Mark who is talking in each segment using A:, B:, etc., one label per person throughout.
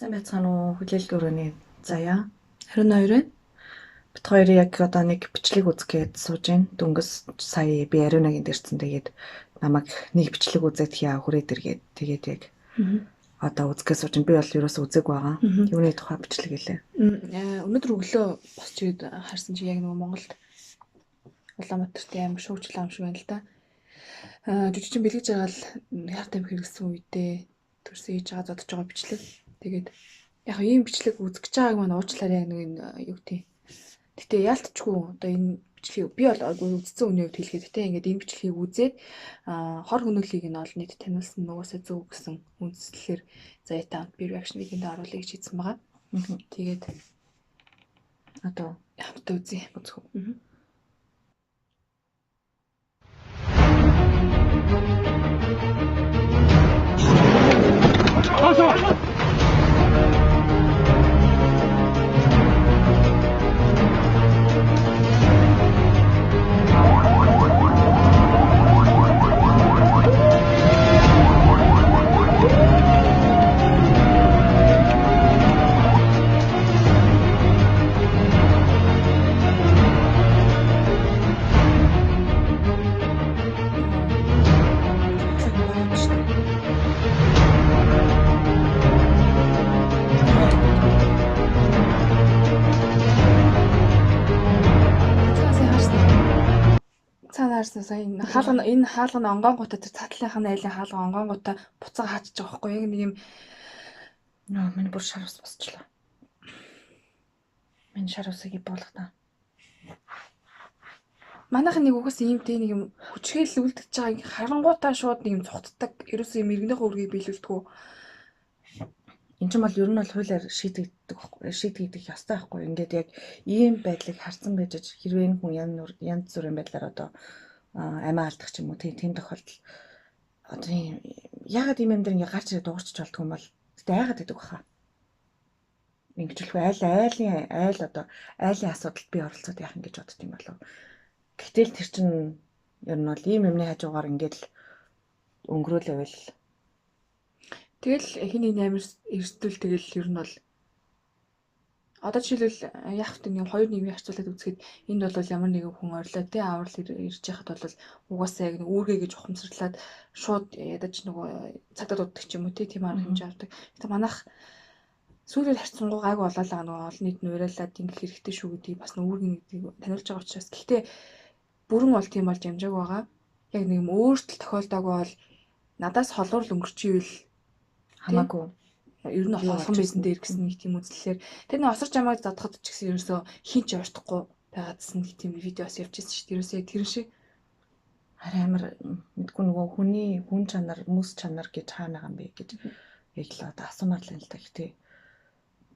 A: Сайн байцгаана уу? Хүлээлт өрөөний заяа.
B: 22 байна.
A: Бид хоёрын яг одоо нэг бичлэг үзгээд сууж байна. Дөнгөс сая би Ариунагийн дэрсэн тэгээд намайг нэг бичлэг үзээд хяа хүрээд иргээд тэгээд яг одоо үзгээ сууж байна. Би бол ерөөсөө үзээгүй байгаа. Юуны тухай бичлэг гэлээ.
B: Өнөөдөр өглөө босч ирээд харсан чи яг нөгөө Монголд Улаанбаатарт амар шүүгчлээ юм шиг байна л да. Жүжигчин бэлгэж байгаа л яар тамхи хэрэгсэн үедээ төрсөн хийж байгаа зодож байгаа бичлэг. Тэгээд яг ийм бичлэг үзэж байгааг маань уучлаарай яг нэг юу гэх. Гэтэ яалтчгүй одоо энэ бичлэгийг би бол үзсэн үний хувьд хэлэхэд гэтэ ингээд энэ бичлэгийг үзээд хор хөнөөлийг нь олон нийт танилцсан нугасаа зөв гэсэн үндслэлээр заяатаа би реакшн видеонд оруулъя гэж хэлсэн байгаа. Тэгээд
A: Одоо
B: хамтдаа үзье.
A: үзэх.
B: Сая энэ хаалганы онгонгуудаа тэр цаатлынхаа айлын хаалга онгонгуудаа буцаа хаачиж байгаа байхгүй яг нэг юм
A: Миний бүр шар ус босчлаа. Миний шар усыг болгоно.
B: манайхан нэг угаас иймтэй нэг юм хүчгээл үлдчихэж байгааг харангуйтаа шууд нэг юм цухтдаг ерөөсөө юм иргэнийхөө үргийг биелүүлдэг.
A: Энд чинь бол ер нь бол хуулиар шийдэгдэх ёстой байхгүй. Ингээд яг ийм байдлыг харсан байж хэрвээ энэ хүн янз бүрийн байдлаар одоо амиа алдах ч юм уу тийм тохиолдол одоо ягаад ийм юм дээр ингээд гарч ирээд дуурч болдгоо юм бол тэгтээ айгаад гэдэг баха. Ингэжлэхгүй айлын асуудалд би оролцоод яах юм гэж бодд юм болов. Гэтэл тэр чинь ер нь бол ийм юмны хажуугаар ингээд өнгөрөөлөөл.
B: Тэгэл хин нэг амир эрсдэл тэгэл ер нь бол одоо жишээлбэл яг хэвтэ нэг хоёр нийгмийн харьцуулаад үзэхэд энд бол ямар нэгэн хүн орлоо тий аврал ирж яхад бол угаасаа яг нэг үүргээ гэж ухамсарлаад шууд ядаж нөгөө цагдаа дууддаг ч юм уу тий тийм арга хэмжээ авдаг. Гэтэ манайх сүүлийн харьцангуй гайгүй болоо л нөгөө олон нийт нь уриалаад ингэх хэрэгтэй шүү гэдгийг бас үүргийн гэдгийг таниулж байгаа учраас гэхдээ бүрэн бол тийм болж амжааг байгаа. Яг нэг юм өөртөл тохиолдоогүй бол надаас холуур л өнгөрчихвэл
A: Хамаагүй.
B: Ер нь холхон байсан дээр гэсэн нэг тийм үзлэлээр тэр нэг осор жамааг задахад ч гэсэн ерөөсөө хин ч явахгүй байгаадсан нэг тийм видеос явчихсан шүү дээ. Ерөөсөө тэр шиг
A: харин амар мэдгүй нөгөө хүн чанар, мөс чанар гэж хаана байгаа юм бэ гэж яг л одоо асуумаар л байна л та. Гэтэ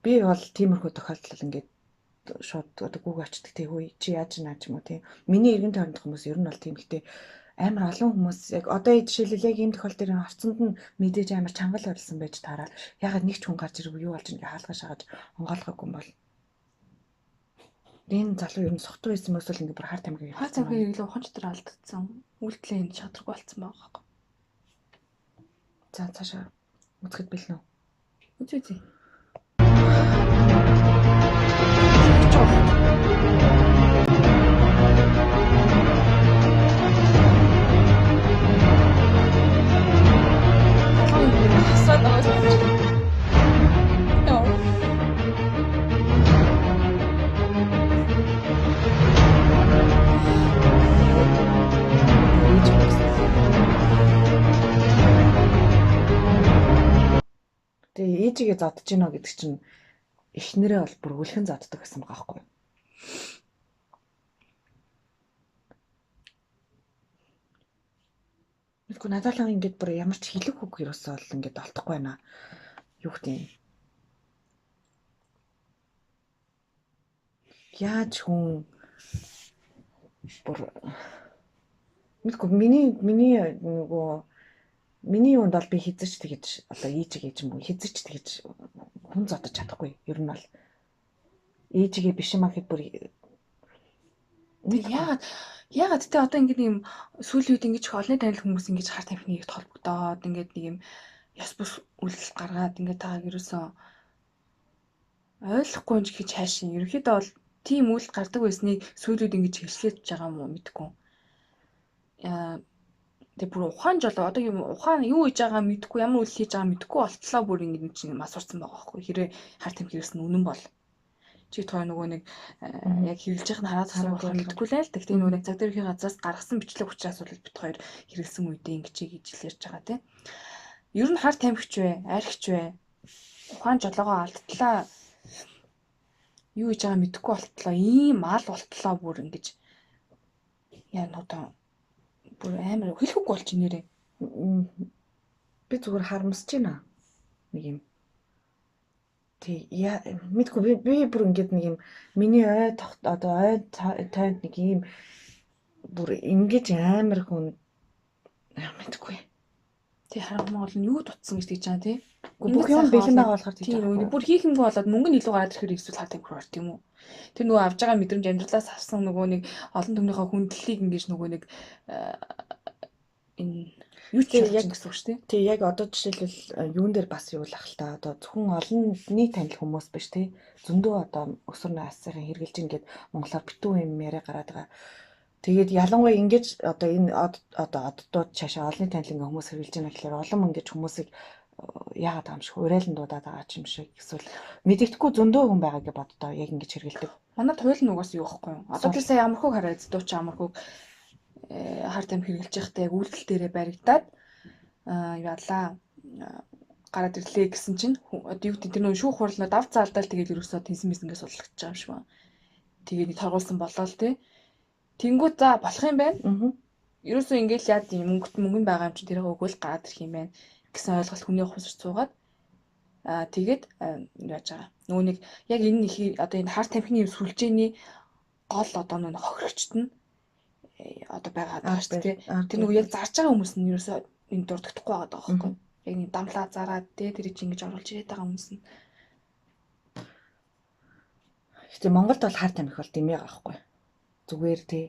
A: би бол тиймэрхүү тохиолдол ингээд шууд одоо Google очдөг тий хөөе чи яаж наач юм уу тий. Миний эргэн тойронд хүмүүс ер нь бол тийм ихтэй амар олон хүмүүс яг одоо жишээлбэл яг ийм тохиолдолд орцонд нь мэдээж амар чангал орилсан байж таараа. Ягаад нэг ч хүн гарч ирв юу болж ингээ хаалгаа шахаж онгойлгоогүй юм бол. Энэ залуу ер нь сухтуу байсан мөс л ингээ бүр хар тамхиг.
B: хаа цамхыг ирлээ ухаан дотор алдагдсан. Үйлдэлээ энэ шатраг болцсон байгаа байхгүй.
A: За цаашаа үзэхэд бэлнэ үү?
B: Үзье.
A: Тэгээ ээжигээ зодож гинэ гэдэг чинь эхнэрээ бол бүр үлхэн зоддог гэсэн байгаа байхгүй юу? Мэдгүй надад л ингээд бүр ямар ч хэлэх үг ерөөсөө бол ингээд олдохгүй байна. Юу гэх юм. Яаж хүн бүр мэдгүй миний юунд бол би хизэж тэгэж одоо ээжигээ ч юм уу хизэж тэгэж хүн зодож чадахгүй. Ер нь бол ээжигээ биш юм ахэд бүр
B: яагаад тэ одоо ингээд юм сүүлийн үед ингэж олон танил хүмүүс ингэж хар тамхиныг толбогдоод ингээд нэг юм ёс бус үйлдэл гаргаад ингээд тааг ерөөсөө Ойлгохгүй юм ч гэж хайшин. Ерөнхийдөө бол тийм үйл гардаг байсныг сүүлүүд ингэж хэлслэж байгаа юм уу мэдэхгүй. Аа тэг бүр ухаан жолоо одоо юм ухаан юу хийж байгаа мэдэхгүй ямар үйл хийж байгаа мэдэхгүй болтлоо бүр ингэ чинь мас урсан байгаа байхгүй. Хэрэг хар тамхи хэрэгсэн үнэн бол. Чи тоо нөгөө нэг яг хэрэглэж байхад хараад суух мэдэхгүй л. Тэгтээ нөгөө нэг цаг дээрхийн газраас гаргасан бичлэг учраас бол бит хоёр хэрэгсэн үедээ ингэж гэж хэлж байгаа тийм. Ер нь хар тамхич вэ? Архич вэ? Ухаан жолоогоо алдтлаа. Юу хийж байгаа мэдэхгүй болтлоо. Ийм мал болтлоо бүр ингэж яа одоо бүр амар хэлэхгүй болчих нэрээ.
A: Би зүгээр харамсаж байна. Нэг юм. Тэг яа мэдгүй би бүр ингэж нэг юм миний одоо тойнд нэг юм бүр ингэж амар хүн мэдгүй.
B: Тэг харахгүй бол нь юу дутсан гэж тэгж байгаа тий.
A: Бүх юм бэлэн байгаа болохоор
B: тийм үү. Бүр хийх юмгүй болоод мөнгө нь илүү гараад ирэхээр эсвэл хаа тамхи орт юм уу? Тэр нөгөө авж байгаа мэдрэмж амьдралаас авсан нөгөө нэг олон түмнийхээ хүндлэлийг ингэж нөгөө нэг энэ юу ч яг гэсэн үг шүү дээ.
A: Тэг яг одоо жишээлбэл юун дээр бас юу л ах л та одоо зөвхөн олонний танил хүмүүс биш тий. Зөндөө одоо өсвөр насныхаа хэрглэж ингээд монголоор битүү юм яриа гараад байгаа. Тэгээд ялангуяа ингэж одоо энэ оддууд цаашаа олонний танил ингээ хүмүүс хэрглэж байна гэхээр олон ингэж хүмүүсийг яагаад байгаа юм шиг урайлан дуудаад байгаа юм шиг эсвэл мэддэхгүй зөндөө хүн байгаа гэж боддоо яг ингэж хэргэлдэг.
B: Манайд хууль нь угаас юу байхгүй юу? Одоо тэр сая амархууг хараад дууч амархууг хар тамхи хэрэглэж байхдаа яг үйлдэл дээрээ баригдаад яалаа гараад ирлээ гэсэн чинь одоо юу гэдэг тэр нөө шүүх хурлаа дав заалдаал тэгээд ерөөсөө тэнсэн мэсэнгээс судлагдчих байгаа юм шиг байна. Тэгээд нэг торгуулсан болоо л тий. Тэнгүүд за болох юм байна. Ерөөсөө ингээл яад юм мөнгө нь байгаа юм чинь тэрийг өгөөл гараад ирэх юм байна гэсэн ойлголт хүний хувьсч суугаад тэгээд яаж байгаа. Нөгөө нэг яг энэ одоо энэ хар тамхины сүлжээний гол одоо нэг хохирогчт нь одоо байгаа даа шүү дээ. Тэр нөгөө яг зарж байгаа хүмүүс нь ерөөсөө энэ дурддахгүй байгаа даа байхгүй. Яг нэг дамлаа зараад тэр чинь ингэж оруулж ирээд байгаа хүмүүс нь.
A: Гэтэ Монголд бол хар тамхи бол дэмий байгаа байхгүй. Зүгээр тий.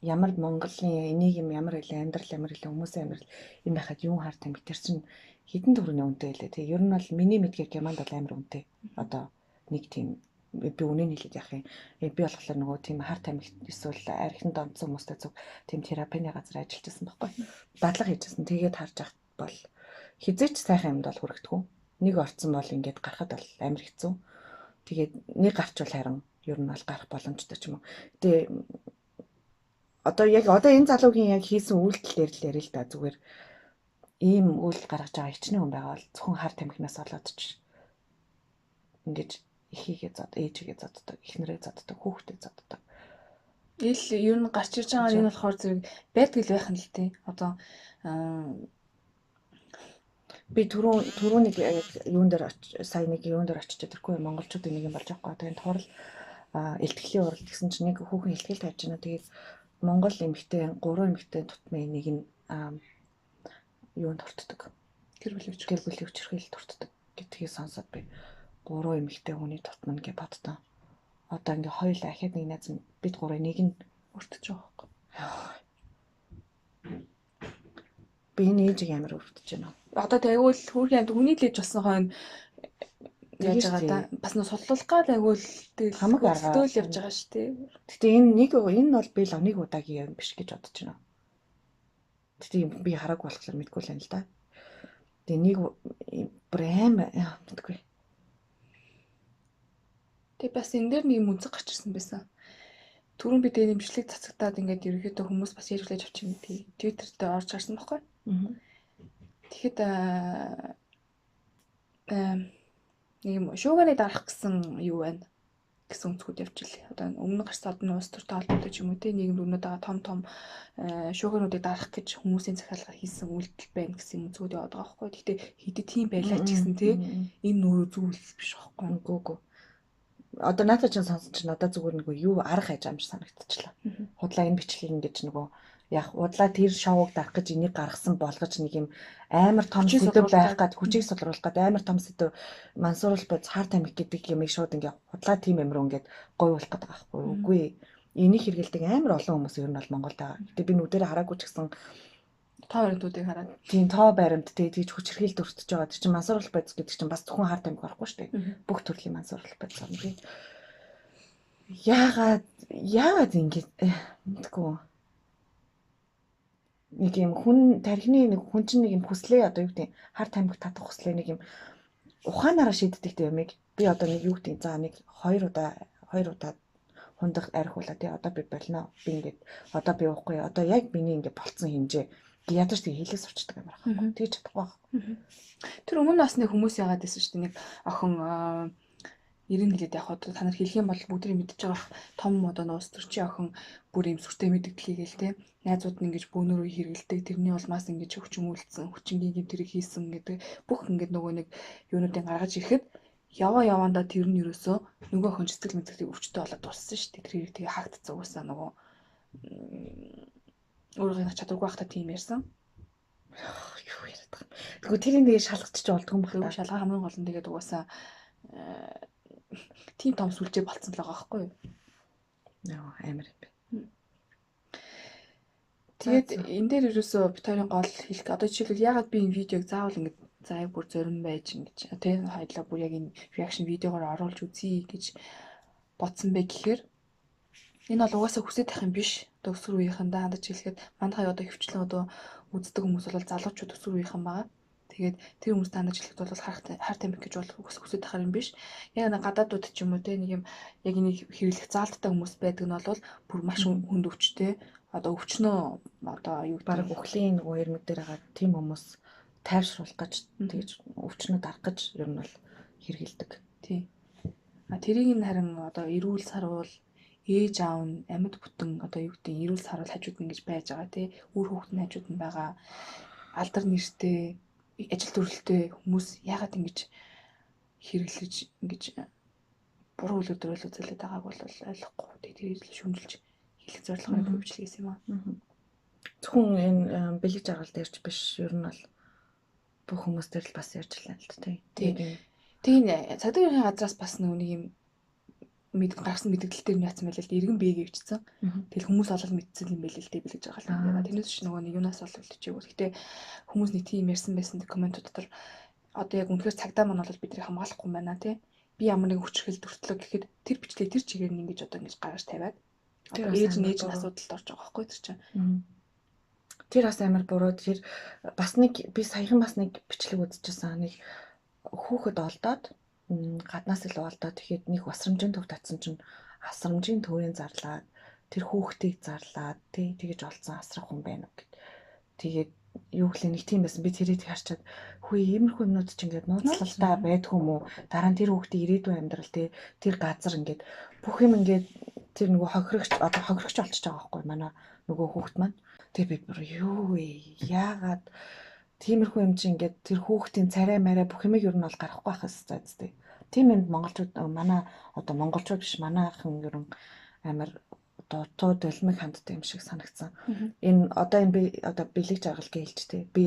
A: Ямар Монголын энийг юм ямар хэлээ амьдрал хүмүүсийн амьдрал юм байхад юу хар тамхи тэр чинь хэдэн төгрөгийн үнэтэй лээ тий. Ер нь бол миний мэдгээр Германд бол амар үнэтэй. Одоо нэг тийм би үнэнийг хэлээд яах юм. Би болохоор нөгөө тийм хар тамхи эсвэл архинд онцсон хүмүүстэй зөв тийм терапины газар ажиллаж байсан байхгүй. Дадлага хийжсэн. Тэгээд харж ахт бол хизээч сайхан юмд бол хүрэгдэхүү. Нэг орцсон бол ингээд гарахад бол амар хэцүү. Тэгээд нэг гарчвал харин ер нь бол гарах боломжтой ч юм уу. Гэтэ одоо энэ залуугийн яг хийсэн үйлдэл дээр л ярил л да зүгээр ийм үйлдэл гаргаж байгаа хичнээн хүн байгаа бол зөвхөн хар тамхинаас болоод ч ингэж ихийгээ зод ээжигээ зоддог, эхнэрээ зоддог, хүүхдээ зоддог.
B: Ил ер нь гарч ирж байгаа энэ болохоор зэрэг байдаг л байх нь л тий. Одоо
A: би түрүү нэг юун дээр сая нэг юун дээр очиж тэрхгүй монголчуудын нэг юм болж байгаа. Тэгээд турал илтгэлийн уралд гэсэн чинь нэг хүүхэн илтгэл тавьж байна. Тэгээд Монгол эмэгтэй 3 эмэгтэй тутмын нэг нь юунд туртдаг. Гэр бүлийн хүчирхийлэл туртдаг гэдгийг сонсоод би 3 эмэгтэй хүний тутман гэж боддоо. Одоо ингээ хоёул ахиад нэг найз бид 3 нэг нь өртөж байгаа байхгүй. Би нээж амар өртөж байна.
B: Одоо тэгвэл хүүхэн хүний лэж болсон хойно яаж байгаа та бас нэг судлуулах гал агуул тэгэл
A: хамаг
B: аргаөл явж байгаа шүү дээ.
A: Гэтэ энэ бол би л нэг удаагийн юм биш гэж бодож байна. Гэтэ би хараагүй болохоор мэдгүй л байна л да. Тэгээ нэг брэм мэдгүй.
B: Тэгээ бас энэ дээр нэг юм үнцэг гарч ирсэн байсан. Түрүүн би тэгээ нэмшлиг цацагтаад ингээд ерөөхдөө хүмүүс бас ярьж хүлээж авчих юм тий. Twitter дээр орж гарсан байхгүй. Тэгэхэд нэг юм шууганы дарах гэсэн юу байна гэсэн үнцгүүд явж илээ. Одоо өмнө гарсан одны улс төртэй холбоотой ч юм уу тий нийгэм рүүнүүд байгаа том шуугануудыг дарах гэж хүмүүсийн захиалгаар хийсэн үйлдэл байна гэсэн үнцгүүд яваад байгаа байхгүй. Гэхдээ хэдий тийм байлаа ч гэсэн тий энэ нүүрөө зүйл биш байхгүй.
A: Үгүй. Одоо наадаа ч сонсон чинь надад зүгээр нэг юу арга хайж амж санагдчихлаа. Худлаа энэ бичлэг ингэж нөгөө яг худлаа тэр шоуг дарах гэж энийг гаргасан болгож нэг юм амар том сэдв байх гад хүчийг сулруулах гад амар том сэдв мансууруулах бод хар тамхи гэдэг юмыг шууд ингээ худлаа тийм амир ингээд гойвуулах гэдэг байхгүй юу. Үгүй энийг хэрэгэлдэг амар олон хүмүүс ер нь бол Монголд байгаа. Гэтэ би нүдэрэ хараагүй ч гэсэн
B: Тоо баримтуудыг хараад.
A: Тийм тоо баримт тэгж хүчрхийлд өртөж байгаа. Тэр чинь мансууруулах байц гэдэг чинь бас зөвхөн хар тамхи орохгүй шүү дээ. Бүх төрлийн мансууруулах байц орно тийм. Яагаад ингэж мэдгүй. Нэг юм хүн тархины нэг хүн чинь нэг юм хүслээ одоо юу гэдэг хар тамхи татах хүслээ нэг юм ухаанаараа шийддэг юмыг би одоо нэг юу гэдэг за нэг 2 удаа хундах архиулаа тий одоо би болно би ингээд одоо би уухгүй одоо яг миний ингээд болцсон хэмжээ ядаж тэг хэлээс авчдаг юм байна. Тэгж чадахгүй байна.
B: Тэр өмнө бас нэг хүмүүс яагаад гэсэн чинь нэг охин 90 гэлээд яг одоо та нар хэлэх юм бол бүгдийг мэдчихэж байгаа том одоо нуус төр чи охин бүр юм сүртэй мэдгдлээ гээл те найзууд нь ингэж бөөнөрөө хэргэлдэг тэрний улмаас ингэж хүчмүүлсэн хүчингийн гэм тэрийг хийсэн гэдэг бүх ингэж нөгөө нэг юунуудыг гаргаж ирэхэд явандаа тэр нь ерөөсөө нөгөө охин сэтгэл мэдрэлийг өвчтөй болоод дууссан шүү дээ тэр хэрэг тэгээ хаагдцсан уусаа нөгөө өөрийнхөө чадваргүй байхдаа тийм ярьсан
A: юу яриад байгаа. Тэгвэл тэрийг тэгээ шалгачих болдгоо юм байна.
B: Шалгаа хамгийн гол нь тэгээд угаасаа тийм том сүлжээ болцсон л байгаа байхгүй юу?
A: Яа амар юм бэ.
B: Тэгээд энэ дээр ерөөсөө битэрийн гол хэлэх одоо жишээлбэл ягаад би энэ видеог заавал ингэ заяа бүр зорин байж ингэж тийм хайдлаа бүр яг энэ реакшн видеогоор оруулж үзье гэж бодсон бэ гэхээр энэ бол угаасаа хүсэж байх юм биш. Одоо өсвөр үеийнхэндээ хандаж хэлэхэд мандахай одоо хөвчлэн одоо үздэг хүмүүс бол залуучууд өсвөр үеийнхэн байгаа. Тэгээд тэр хүмүүст хандаж хэлэхэд бол хар тамхи гэж бол хүсэж тахаар юм биш. Яг нэг гадаадууд ч юм уу те нэг юм яг энийг хэрэглэх заалттай хүмүүс байдаг нь бол бүр маш хүнд өвчтэй. Одоо өвчнөө одоо юу
A: баг өхлийн нөгөө ирмэг дээр байгаа тийм хүмүүс тайвшруулах гэж тэгж өвчнөө дарах гэж ер нь бол хэрэгэлдэг.
B: Тий. Тэрийг нь харин одоо эрүүл сарвал ээж аав нь амьд бүтэн одоо юу гэдэг эрүүл сарвал хажууд нь гэж байж байгаа тий. Үр хүүхэд нь хажууд нь байгаа алдар нэртэй ажил төрөлтэй хүмүүс яагаад ингэж хэрэглэж ингэж буруу үйл өдрөл үзүүлээд байгааг бол ойлгохгүй. Тэгээд шүмжилж хэлэх зорилгоор хөвчлээс юм аа.
A: Зөвхөн энэ бэлэг жаргал дээрч биш ер нь бол бүх хүмүүс дээр л бас ярьж лээ л дээ.
B: Тэгээ цагдаагийн газраас бас нэг юм гаргасан мэдээлэл дээр яатсан байлээ л дээ. Иргэн бэг ивчсэн. Тэгэл хүмүүс олол мэдсэн юм байлээ л дээ бэлэг жаргал. Тэрнээс ч нөгөө нэг юунаас бол үлдчихэв. Гэтэ хүмүүс нэг тийм ярьсан байсан комментууд дотор одоо яг үнэхээр цагдаа маань бол биднийг хамгаалахгүй юм байна тий. Би ямар нэг хүчрхэл төртлөө гэхэд тэр бичлэг тэр чигээр нь ингэж одоо ингэж гаргаж тавиад ээж нь асуудалд орж байгаа байхгүй тэр чинь.
A: Тэр бас амар буруу. Тэр бас нэг би саяхан бас нэг бичлэг үзчихсэн. Нэг хүүхэд олдоод гаднаас илүү олдоод тэгэхэд нэг басрамжийн төв татсан чинь асрамжийн төвийн зарлаад тэр хүүхдийг зарлаад тий тэгэж олцсон асрах хүн байна уу гэд. Тэгээд юу гэхлээ нэг тийм байсан. Би тэрийг харчаад хүү иймэрхүү юмнууд ч ингээд нууцлалтай байдгүй юм уу? Дараа нь тэр хүүхдийн ирээдүйн амьдрал тий тэр газар ингээд бүх юм ингээд тэр нөгөө хохирогч болчихж байгаа байхгүй манай нөгөө хүүхд маань. Тэгээ би бүр юу вэ? Яагаад тиймэрхүү юм чи ингээд тэр хүүхдийн царай мараа бүх юмыг ер нь бол гарахгүй байх хэвээр зү. Тийм энд монголчууд манай одоо монголчууд биш манайхан ер нь амар одоо долмиг ханддаг юм шиг санагдсан. Энэ би одоо бэлэг жаргал гэлж тий. Би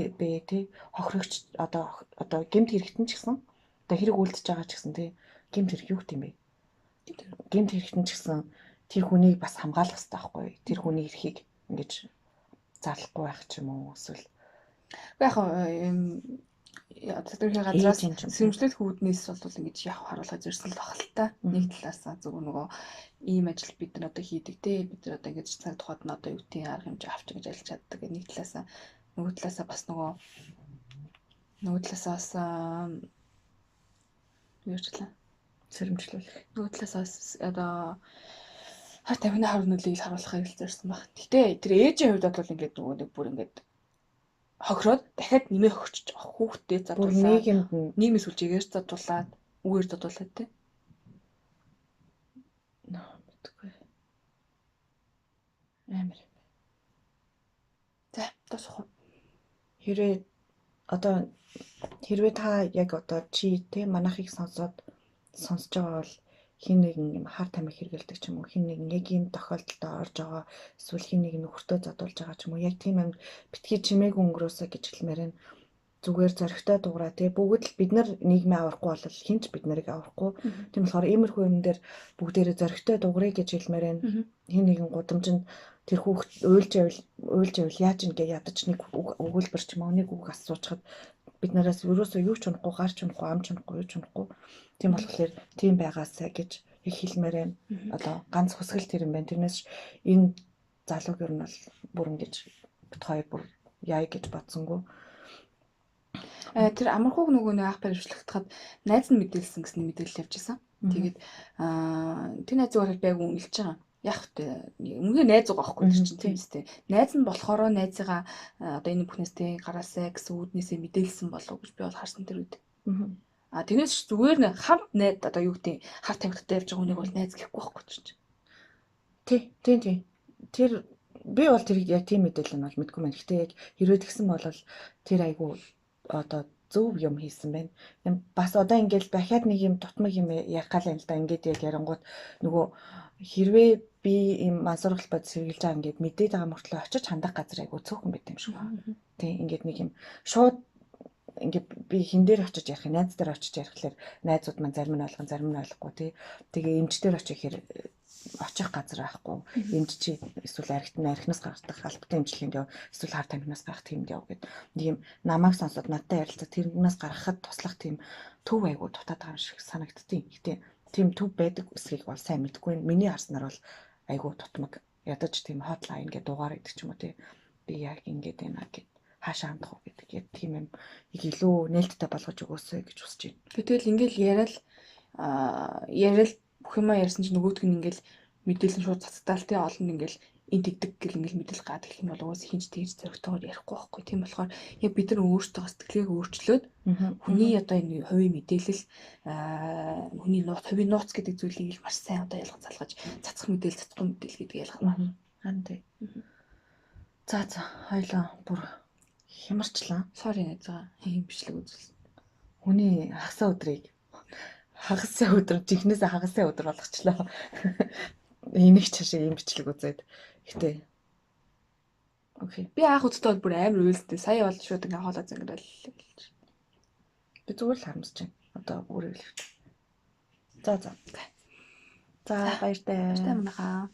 A: тий хохирогч одоо гэмт хэрэгтэн ч гэсэн одоо хэрэг үлдчихэж байгаа ч гэсэн тий. Гэмт хэрэг юу гэдэм бэ? Гэмт хэрэгтэн ч гэсэн тэр хүнийг бас хамгаалах хэрэгтэй байхгүй. Тэр хүний эрхийг ингэж зарлахгүй байх ч юм уу эсвэл
B: яг цагдаагийн газраас сэрэмжлэл хүүднээс бол ингэж явах харуулга зорьсон л баг л та. Нэг талаас зөв нөгөө ийм ажил бид нар одоо хийдэг те бид нар одоо ингэж цаг тухайд нь одоо юу гэдгийг арга хэмжээ авч ингэж ажиллаж чаддаг. Нэг талаас нөгөө талаас бас нөгөө талаас бас юучлаа
A: сэрэмжлэл.
B: Нөгөө талаас одоо хар тамхины хар нөлөөийг харуулахыг л зорьсон баг. Гэтэ тэр ээжийн хувьд бол ингэж нөгөө нэг бүр ингэж хохироод дахиад нэмээ хөгчж байгаа хүүхдээ задуулаад нийгмийн сүлжээгээр задуулаад үгээр задуулаад тий.
A: Мэдгүй. Амар.
B: За тосох.
A: Хэрвээ та яг одоо чи тий манайхыг сонсож байгаа бол хин нэгэн юм хар тамхи хэрэгэлдэг ч юм уу хин нэгэн яг ийм тохиолдолд орж байгаа эсвэл хин нэг нөхөртөө задуулж байгаа ч юм уу яг тийм юм битгий чимээг өнгөрөөсө гэж хэлмээр нь зүгээр зөрөгтэй дуурай тий бүгд л бид нар нийгмээ аврахгүй бол хинч бид нарыг аврахгүй тийм болохоор иймэрхүү юм дээр бүгдээрээ зөрөгтэй дуурай гэж хэлмээр нь хин нэгэн гудамжинд тэр хүүхд уйлж ивэл яаж ингэ ядаж нэг өгүүлбэр ч юм уу нэг үг асуучаад бид нараас ерөөсөө юу ч унахгүй, гарч унахгүй, амч унахгүй, юу ч унахгүй. Тийм болохоор тийм байгаасаа гэж их хэлмээр байна. Одоо ганц хүсгэл тэр юм байна. Тэрнээс энэ залууг ер нь бол бүр ингэж бит хоёр бүр яа гэж бодсонгүй.
B: Тэр амархууг нөгөө нэг ах баримтлагдахад найз нь мэдээлсэн гэсэн мэдээлэл явж исэн. Тэгээд тэр найзыг бол байг үнэлж байгаа. Яг вэ үнээр найз байгаа байхгүй чинь тийм үстэй. Найз нь болохоор найзыгаа одоо энэ бүхнээсээ гараасаа гэсэн үүднээсээ мэдээлсэн болов гэж би бол харсан тэр үед. Тэрнээс зүгээр нэг хамт найз одоо юу гэдэг хар тамхитай явж байгаа хүнийг бол найз гэхгүй байхгүй чинь.
A: Тийм. Тэр би бол тэрийг яг тийм мэдээлэл нь бол мэдгүй байна. Гэхдээ яг хэрвээ тэгсэн бол тэр айгу одоо зөв юм хийсэн байна. Бас одоо ингээл дахиад нэг юм дутмаг юм ярих гал юм л да. Ингээд яг ярангууд нөгөө хэрвээ би ийм мансуургал бод сэргийлж байгаа ингээд мэдээд байгаа мөртлөө очиж хандах газар айгу цөөхөн байт юм шиг байна. Тийм ингээд нэг юм шууд ингээд би хин дээр очиж ярих, найз дээр очиж ярихлаар найзууд маань зарим нь ойлгон, зарим нь ойлгохгүй тий. Тэгээ эмч дээр очих хэрэг очих газар байхгүй. Эмч чи эсвэл архинаас гаргадаг албатай эмчилгээнд яв, эсвэл хар тамхинаас гарах тиймд яв гэд нэг юм намайг сонсоод надтай ярилцаад тэрнээс гаргахад туслах тийм төв айгуу дутаад байгаа юм шиг санагдтiin. Гэтэ тийм төв байдаг эсхийг бол сайн мэдгүй. Миний харснаар бол айгуу тутмаг ядаж тийм хотлайн гэдэг дугаар гэдэг ч юм уу тий. Би яг ингэж байна гэд хаашаа хандах уу гэдэг яг тийм юм их илүү нээлттэй болгож өгөөсэй гэж хүсэж байна.
B: Гэтэл ингээл яриад бүх юмаа ярьсан чинь нөгөөдг нь ингээл мэдээлэл шууд цацтаал тий олон ингээл энэ тэгдэг гэл ингээл мэдээлэл гад гэх юм бол уус хинж тэгж зоригтойгоор ярихгүй байхгүй. Тийм болохоор яг бид нар өөрсдөө сэтгэлийг өөрчлөөд хүний одоо энэ хувийн мэдээлэл хүний хувийн нууц гэдэг зүйлийг маш сайн одоо ялгаж залгаж цацах мэдээлэл цацхгүй мэдээлэл гэдгийг ялгах.
A: Харин тий. За хоёлоо бүр хямарчлаа.
B: Sorry найзгаа юм бичлэг үзүүлсэн.
A: Хүний хагас өдөр жинхнээсээ хагасын өдөр болгочлоо. Энийг чашаа юм бичлэг үзээд. Гэтэ. Окей.
B: Би анх үзтээ бол бүр амар үйлстэй. Сая бол шууд ингээ хоолой зангирал.
A: Би зүгээр л харамсаж байна. Одоо өөрөө л. За баяртай.
B: Баяртай манайхаа.